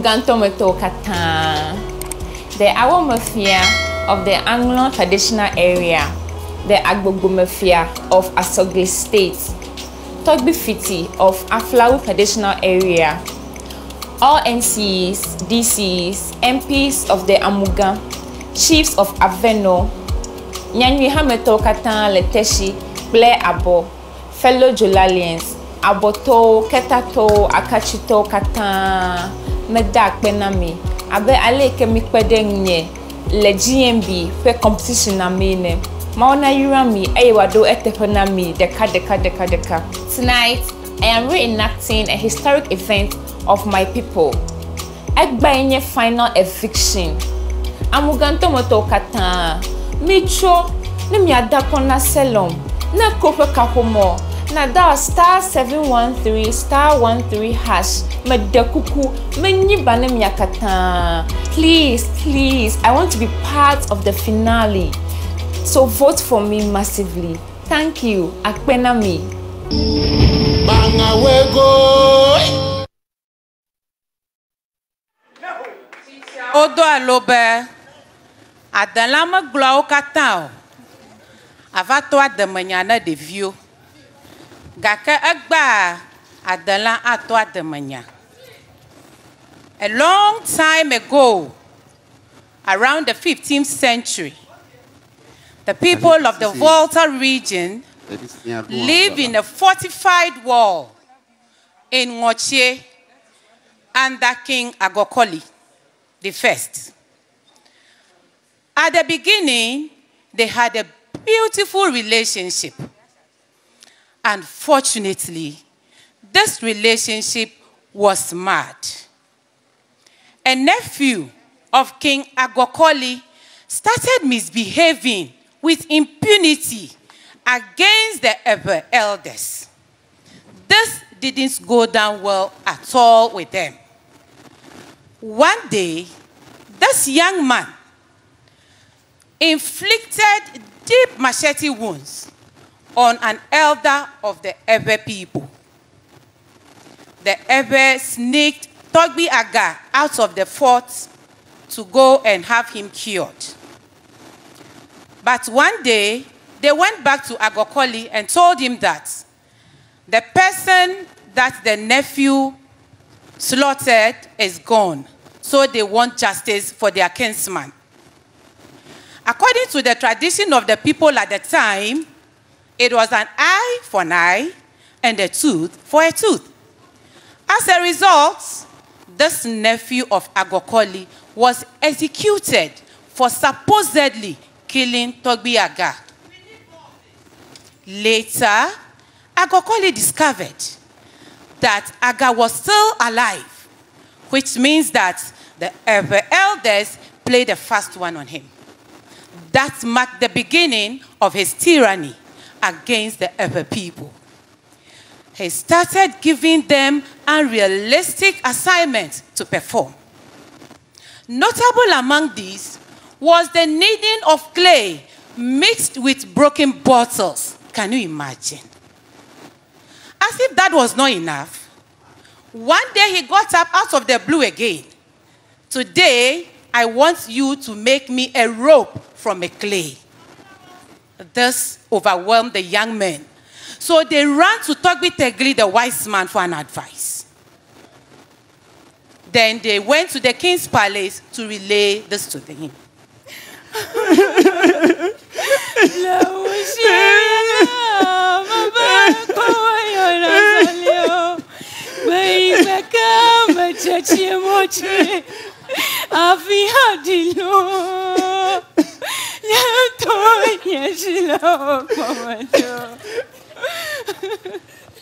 Gantometo Katan, the Awo Mafia of the Anglo traditional area, the Agbogo Mafia of Asogli State, Togbi Fiti of Aflawu traditional area, all NCs, DCs, MPs of the Amuga, chiefs of Aveno, Nyanwi Hameto Katan Leteshi, Blair Abo, fellow Jolalians, Aboto, Ketato, Akachito Katan, Medak Benami, Abe Aleke Mikpedenye, Le GMB, Fe competition amene. Maona Yurami, Aywado Eteponami, Deka. Tonight, I am reenacting a historic event of my people. Egbaenye final eviction. Amuganto moto katan. Micho, Nimiadapona Selorm. Na kope kahomo. Na da *713 *13 hash. Medekuku. Menyiba nemiakatan. Please, I want to be part of the finale. So vote for me massively. Thank you. Akpenami. Odo alobe adalama glow katao avato adamanyana de view gaka agba adalan ato adamanya. A long time ago, around the 15th century, the people of the Volta region live in a fortified wall in Ngoche under King Agokoli the first. At the beginning, they had a beautiful relationship. Unfortunately, this relationship was marred. A nephew of King Agokoli started misbehaving with impunity against the elders. This didn't go down well at all with them. One day, this young man inflicted deep machete wounds on an elder of the Ebe people. The Ebe sneaked Togbi Aga out of the fort to go and have him cured. But one day, they went back to Agokoli and told him that the person that the nephew slaughtered is gone, so they want justice for their kinsman. According to the tradition of the people at the time, it was an eye for an eye and a tooth for a tooth. As a result, this nephew of Agokoli was executed for supposedly killing Togbi Aga. Later, Agokoli discovered that Aga was still alive, which means that the elders played a fast one on him. That marked the beginning of his tyranny against the Ebe people. He started giving them unrealistic assignments to perform. Notable among these was the kneading of clay mixed with broken bottles. Can you imagine? As if that was not enough, one day he got up out of the blue again. Today, I want you to make me a rope from a clay. This overwhelmed the young men. So they ran to Togbi Tegli, the wise man, for an advice. Then they went to the king's palace to relay this to him.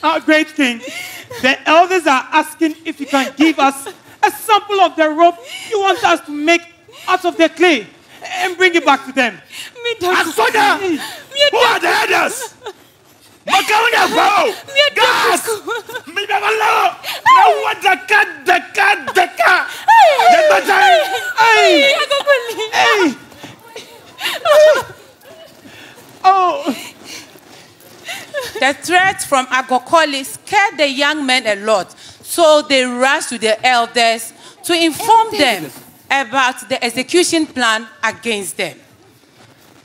Our great king, the elders are asking if you can give us a sample of the rope you want us to make out of the clay and bring it back to them. Asoda! Who are the elders? Gas! No one deka! Oh! The threat from Agokoli scared the young men a lot, so they rushed to the elders to inform them about the execution plan against them.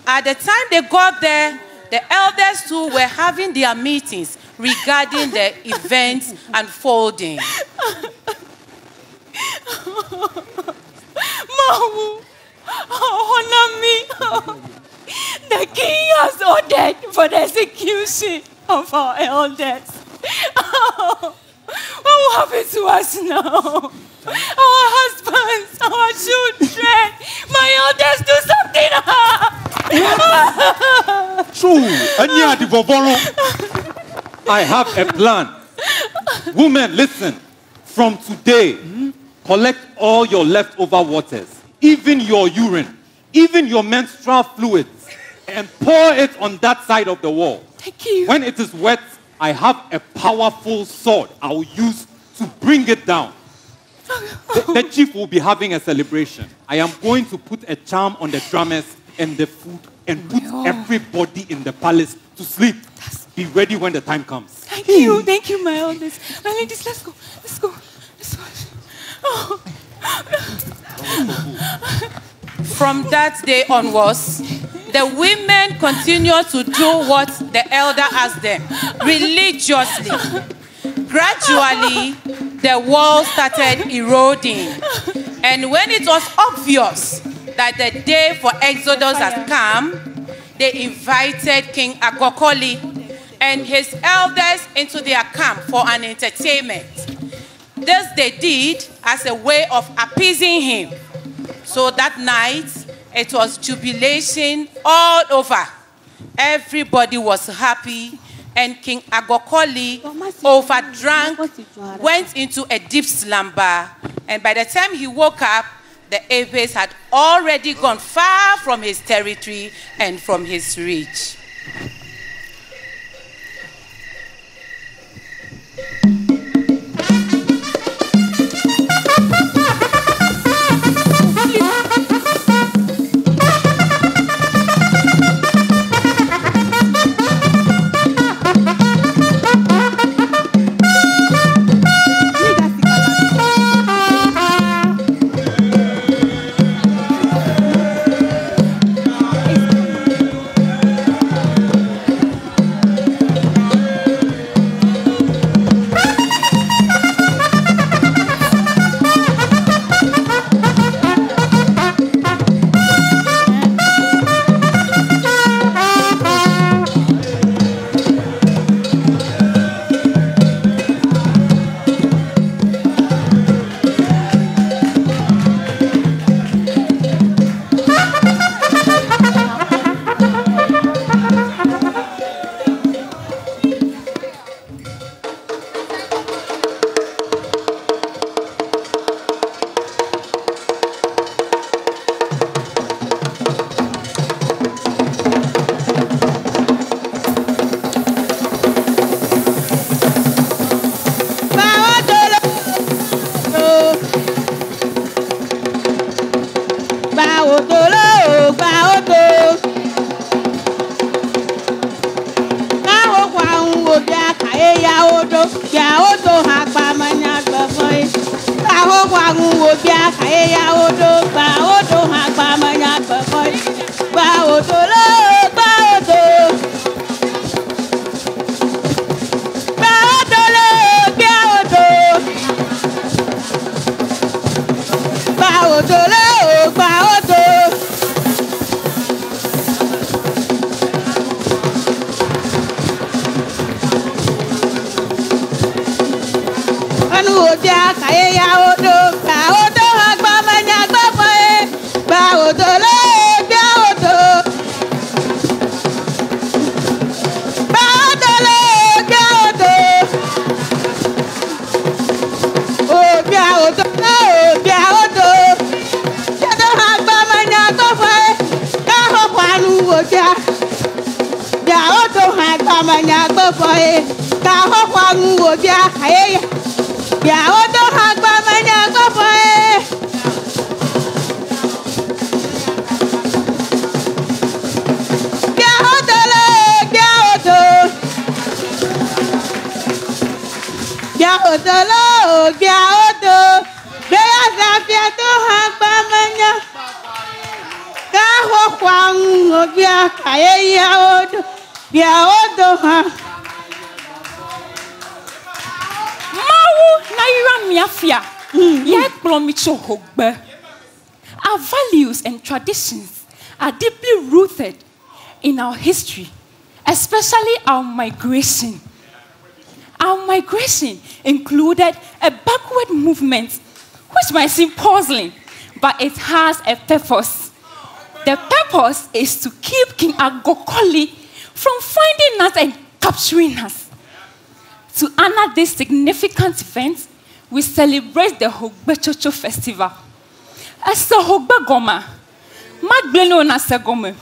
At the time they got there, the elders too were having their meetings regarding the events unfolding. Mahu, honor me. The king has ordered for the execution of our elders. What will happen to us now? Our husbands, our children, my elders do something. True. I have a plan. Women, listen. From today, collect all your leftover waters, even your urine, even your menstrual fluids, and pour it on that side of the wall. Thank you. When it is wet, I have a powerful sword I'll use to bring it down. The chief will be having a celebration. I am going to put a charm on the drummers and the food and put everybody in the palace to sleep. Be ready when the time comes. Thank you, my elders. My ladies, let's go. Oh. From that day onwards, the women continued to do what the elder asked them religiously. Gradually, the wall started eroding. And when it was obvious that the day for Exodus had come, they invited King Agokoli and his elders into their camp for an entertainment. This they did as a way of appeasing him. So that night, it was jubilation all over. Everybody was happy, and King Agokoli, overdrank, went into a deep slumber. And by the time he woke up, the Aves had already gone far from his territory and from his reach. Our values and traditions are deeply rooted in our history, especially our migration. Our migration included a backward movement, which might seem puzzling, but it has a purpose. The purpose is to keep King Agokoli from finding us and capturing us. To honor this significant event, we celebrate the Hogbechocho Festival. As the Hogbe Goma, Magleno na Segome.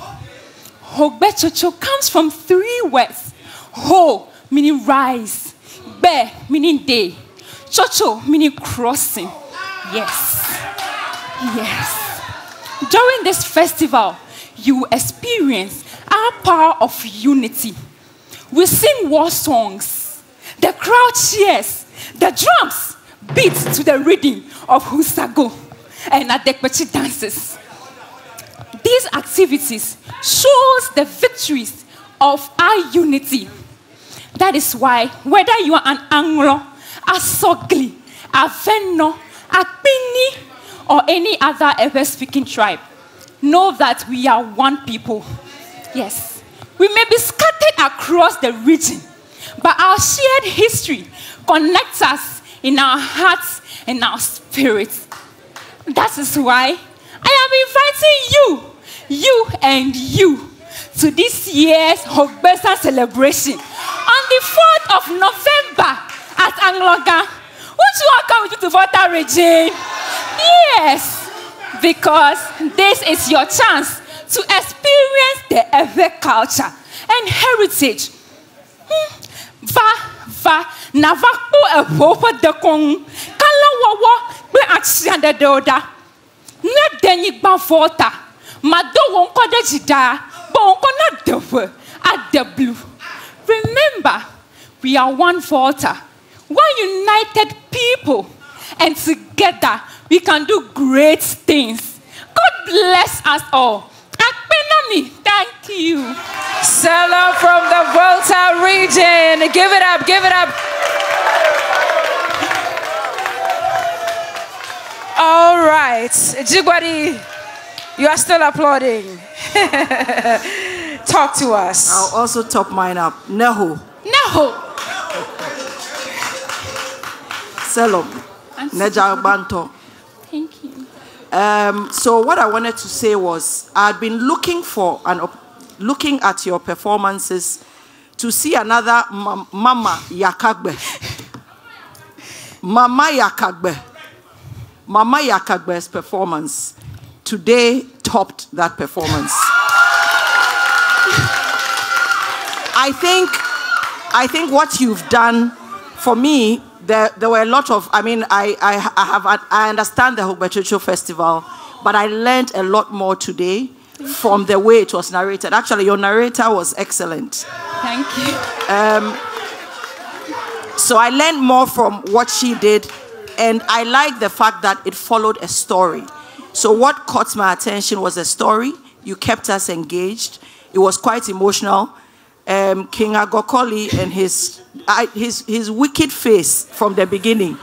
Hogbechocho comes from 3 words. Ho, meaning rise. Be, meaning day. Chocho, meaning crossing. Yes. Yes. During this festival, you experience our power of unity. We sing war songs. The crowd cheers. The drums beat to the rhythm of Husago and Adekpechi dances. These activities shows the victories of our unity. That is why, whether you are an Anglo, a Sogli, a Venno, a Pini, or any other ever-speaking tribe, know that we are one people. Yes, we may be scattered across the region, but our shared history connects us in our hearts and our spirits. That is why I am inviting you and you, to this year's Hogbesa celebration on the 4th of November at Angloga. Won't you all come with me to Volta Regine? Yes, because this is your chance to experience the Ewe culture and heritage. Navaku evopa dekong kala wawa be aksianda deoda. Ne denyi ba Volta. Mado wonko de jida, but wonko na dewe at the blue. Remember, we are one Volta, one united people, and together we can do great things. God bless us all. Akpenami, thank you. Selorm from the Volta region. Give it up, give it up. All right, Jigwadi, you are still applauding. Talk to us. I'll also top mine up. Neho. Selorm. Neja Banto. Thank you. So what I wanted to say was, I'd been looking at your performances to see another Mama Yakagbe. Mama Yakagbe's performance today topped that performance. I think what you've done for me, there were a lot of, I understand the Hogbechocho Festival, but I learned a lot more today from the way it was narrated. Actually, your narrator was excellent. Thank you. So I learned more from what she did, and I like the fact that it followed a story. So what caught my attention was a story. You kept us engaged. It was quite emotional. King Agokoli and his wicked face from the beginning,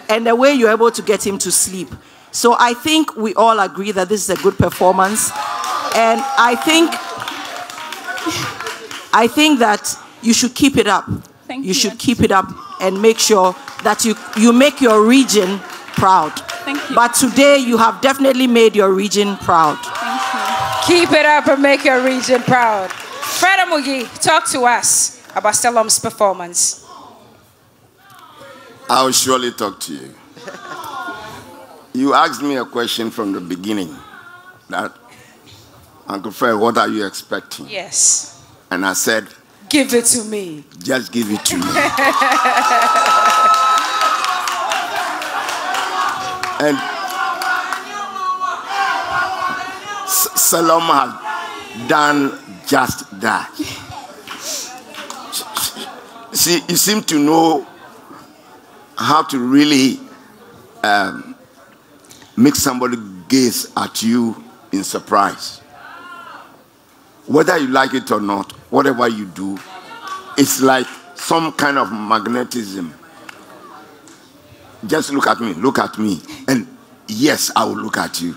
and the way you're able to get him to sleep. So I think we all agree that this is a good performance, and I think that you should keep it up. Thank you. You should keep it up and make sure that you make your region proud. Thank you. But today you have definitely made your region proud. Thank you. Keep it up and make your region proud. Fred Amugi, talk to us about Selorm's performance. I will surely talk to you. You asked me a question from the beginning, that, Uncle Fred, what are you expecting? Yes. And I said, give it to me. Just give it to me. And Selorm has done just that. See, you seem to know how to really make somebody gaze at you in surprise. Whether you like it or not, whatever you do, it's like some kind of magnetism. Just look at me, and yes, I will look at you.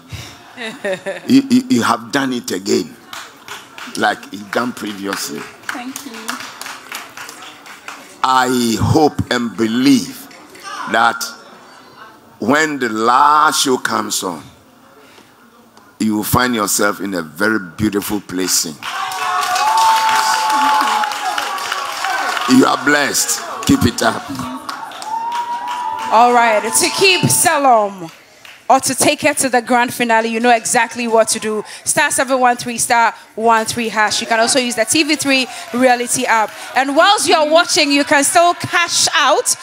You have done it again, like you've done previously. Thank you. I hope and believe that when the last show comes on, you will find yourself in a very beautiful place singing. You are blessed. Keep it up. All right. To keep Selorm or to take her to the grand finale, you know exactly what to do. *713 *13#. You can also use the TV3 Reality app. And whilst you're watching, you can still cash out